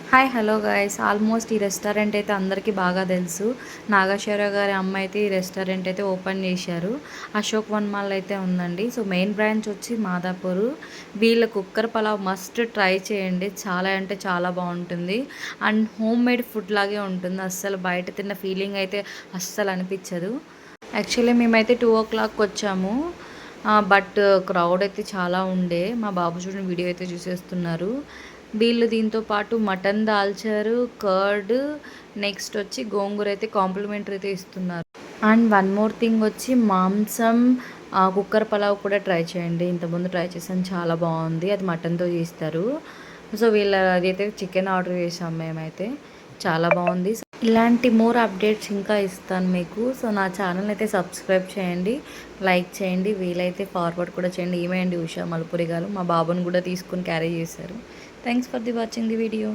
Hi hello guys almost ఈ restaurant అయితే అందరికీ బాగా తెలుసు. నాగేశ్వరరావు గారి అమ్మ అయితే ఈ రెస్టారెంట్ అయితే ఓపెన్ చేశారు. అశోక్ వన్ మాల్ అయితే ఉందండి. సో మెయిన్ బ్రాంచ్ వచ్చి మాదాపూర్. వీళ్ళ కుక్కర్ పలావ్ మస్ట్ ట్రై చేయండి. చాలా అంటే చాలా బాగుంటుంది. అండ్ హోమ్ మేడ్ ఫుడ్ లాగే ఉంటుంది. అస్సలు బయట తిన్న ఫీలింగ్ అయితే అస్సలు అనిపించదు. యాక్చువల్లీ మేమైతే 2 o'clock వచ్చాము. బట్ క్రౌడ్ అయితే చాలా ఉండే. మా బాబు చూడండి వీడియో అయితే చూసేస్తున్నారు. వీళ్ళు దీంతో పాటు మటన్ దాల్చారు, కర్డ్, నెక్స్ట్ వచ్చి గోంగూర అయితే కాంప్లిమెంటరీ అయితే ఇస్తున్నారు. అండ్ వన్ మోర్ థింగ్ వచ్చి మాంసం కుక్కర్ పలావ్ కూడా ట్రై చేయండి. ఇంతకుముందు ట్రై చేసాను, చాలా బాగుంది. అది మటన్తో చేస్తారు. సో వీళ్ళ అదైతే చికెన్ ఆర్డర్ చేసాం మేమైతే, చాలా బాగుంది. ఇలాంటి మోర్ అప్డేట్స్ ఇంకా ఇస్తాను మీకు. సో నా ఛానల్ అయితే సబ్స్క్రైబ్ చేయండి, లైక్ చేయండి, వీలైతే ఫార్వర్డ్ కూడా చేయండి. ఏమేయండి ఉషా మలుపురి గారు మా బాబుని కూడా తీసుకుని క్యారీ చేశారు. Thanks for the watching the video.